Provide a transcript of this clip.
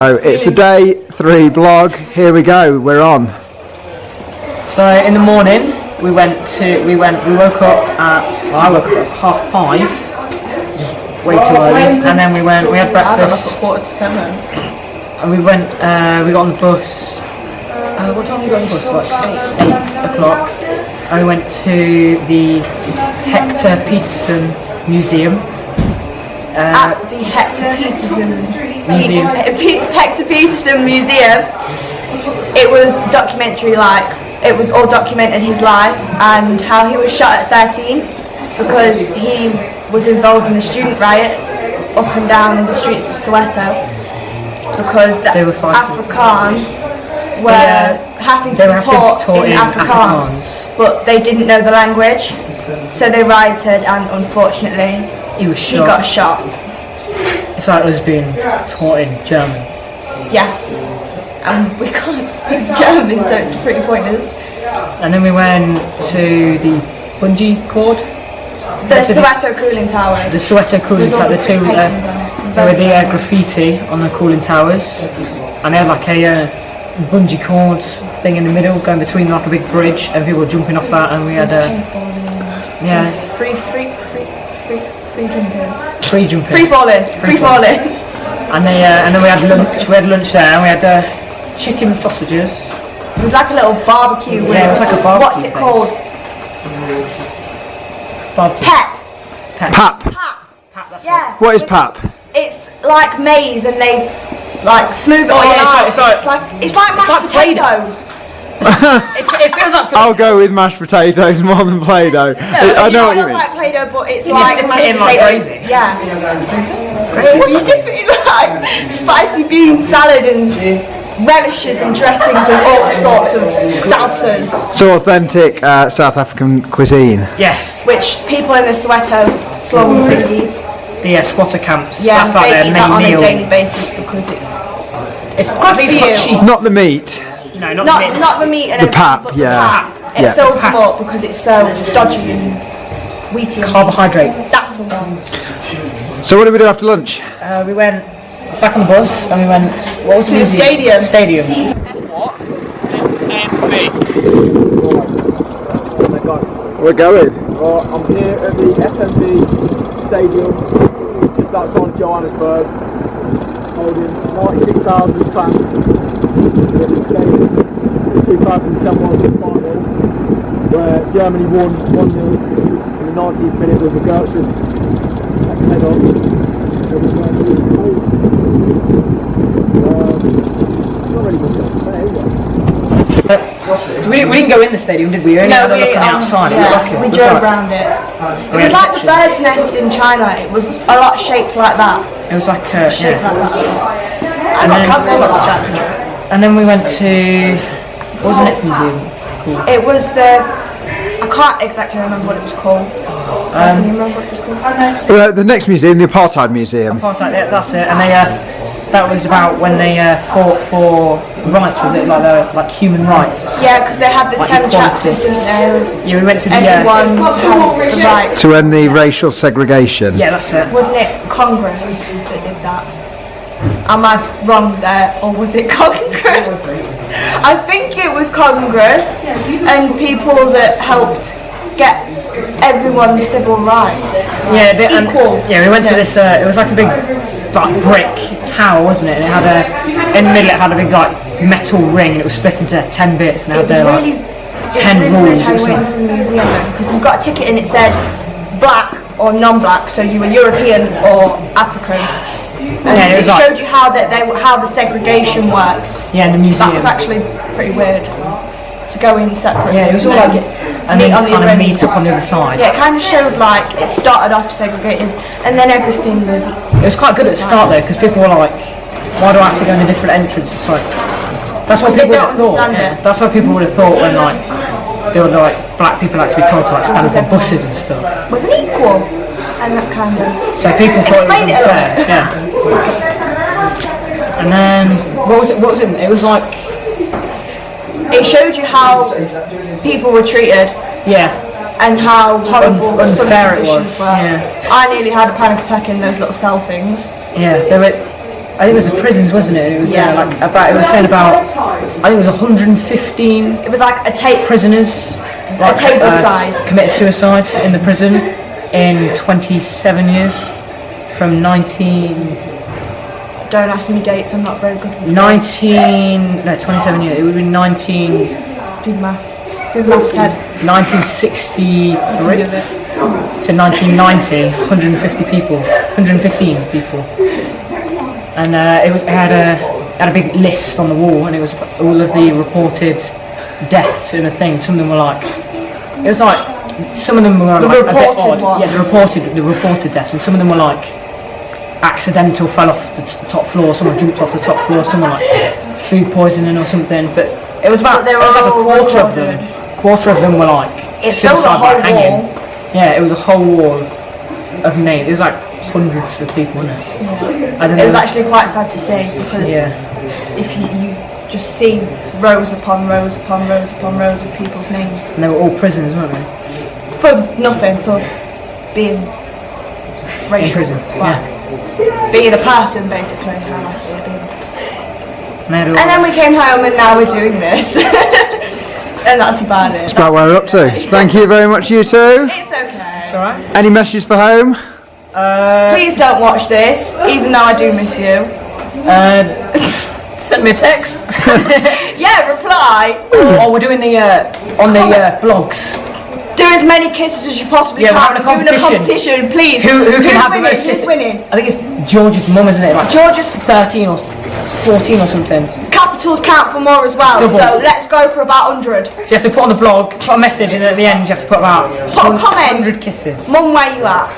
Oh, it's the day 3 blog. Here we go. We're on. So in the morning we woke up at I woke up at 5:30, just way too early, and then we had breakfast. I got up at 7:45. And we got on the bus. What time did we get on the bus? Like 8 o'clock. And we went to the Hector Peterson Museum. At the Hector Peterson Museum. Hector Peterson Museum. It was documentary, it was all documented his life and how he was shot at 13 because he was involved in the student riots up and down the streets of Soweto because the Afrikaans were having to be taught in Afrikaans, but they didn't know the language, so they rioted and unfortunately he got shot. It's like it was being taught in German. Yeah. And we can't speak German, so it's pretty pointless. And then we went to the bungee cord. The Soweto cooling towers. The Soweto cooling towers, there were the graffiti on the cooling towers, and they had like a bungee cord thing in the middle, going between like a big bridge, and people were jumping off that, and we had free falling. And then we had lunch. We had lunch there, and we had chicken and sausages. It was like a little barbecue. Yeah, it was like a barbecue. What's it called? Pap. Pap. That's Yeah. What is pap? It's like maize, and they smooth it on your arms. It's like mashed potatoes. It feels like. I'll go with mashed potatoes more than Play-Doh. I know what you mean. It's like Play-Doh, but it's You like dip it mashed in like potatoes. crazy. Yeah. Well, you dip it in like spicy bean salad and relishes and dressings and all sorts of salsas. So authentic South African cuisine. Yeah. Which people in the Soweto slum thingies. The squatter camps. Yeah, that's like they their eat main that on meal. a daily basis because it's good for you. Cheap. Not the meat. No, not the meat and the everything, pap. but Yeah. the pap. It fills them up because it's so stodgy and wheaty. Carbohydrate. That's the one. So what did we do after lunch? We went back on the bus and we went. What was to the stadium. Stadium. FNB. We're going. Well, I'm here at the FNB Stadium, just outside Johannesburg, holding 96,000 fans. We're at the 2010 World Cup final, where Germany won 1-0 in the 90th minute with a Gertsen head on. Not really much else to say, is there? We didn't go in the stadium, did we? We only had a look on the outside. Yeah, we drove around it. It was like the bird's nest in China. It was a lot shaped like that. It was like Shaped like that. I And got then- comfortable at China. And then we went to what was the next museum called? It was I can't exactly remember what it was called. So can you remember what it was called? The next museum, the Apartheid Museum. Apartheid, yeah, that's it. And that was about when they fought for rights, was it like human rights? Yeah, because they had the Like 10 equality. chapters, didn't they? Yeah, we went to the Everyone has the right. To end the racial segregation. yeah, that's it. Wasn't it Congress that did that? Am I wrong there, or was it Congress? I think it was Congress and people that helped get everyone civil rights. Yeah, Equal. we went to this. It was like a big, brick tower, wasn't it? And it had in the middle it had a big metal ring, and it was split into 10 bits, and it had It was 10 really rules. weird how we went into the museum because you got a ticket and it said black or non-black, so you were European or African. And Yeah, it showed you how the segregation worked. Yeah, in the museum. That was actually pretty weird to go in separately. Yeah, it was all like and then on the kind of other meet end. up on the other side. Yeah, it kind of showed it started off segregated and then everything was. It was quite good at the start though, because people were like, "Why do I have to go in a different entrance?" It's like that's what They people would don't have thought. understand it. That's what people would have thought when they were black people had to be told to stand up on buses and stuff. Wasn't equal and that kind of. So people thought Explain it it was a unfair. little bit. Yeah. And then what was it? It was like It showed you how people were treated. yeah. And how horrible some unfair it conditions was. were. Yeah. I nearly had a panic attack in those little cell things. Yeah, they were. I think it was the prisons, wasn't it? It was Yeah. like about. It was saying about. I think it was 115 It was like a tape. prisoners A table size. committed suicide in the prison in 27 years, from 19. Don't ask me dates. I'm not very good with 27 years. It would be 19. Do the maths. Do the maths, Ted. 1963 to 1990, 115 people, and it had a big list on the wall, and it was all of the reported deaths in a thing. Some of them were like, it was like, some of them were The like a bit reported odd. ones. Yeah, the reported deaths, and some of them were like accidental, fell off the top floor, someone jumped off the top floor, someone like food poisoning or something. But it was about, But they it were was like a all quarter of recorded. them. Quarter of them were like It filled the suicide by whole hanging. wall. Yeah, it was a whole wall of names. It was like hundreds of people, wasn't it? I don't It was know. actually quite sad to see because Yeah, if you just see rows upon rows upon rows upon rows of people's names and they were all prisoners, weren't they? for nothing, for being racial, In prison. black. Yeah. Being a person, basically. How I say it, being a person. And, they had all And then we came home and now we're doing this. And that's about it. That's about where we're up to. Thank you very much, you two. It's okay. It's alright. Any messages for home? Please don't watch this, even though I do miss you. Send me a text. Yeah, reply. Oh, we're doing the on the blogs. Do as many kisses as you possibly Yeah, can. we're having a Doing competition. please. Who Who's can have the winning? most Who's kisses? winning? I think it's George's mum, isn't it? Like George's 13 or 14 or something. capitals count for more as well. Double. So let's go for about 100. So you have to put on the blog, put a message, and at the end you have to put about Put a comment. 100 kisses. Mum, where you at?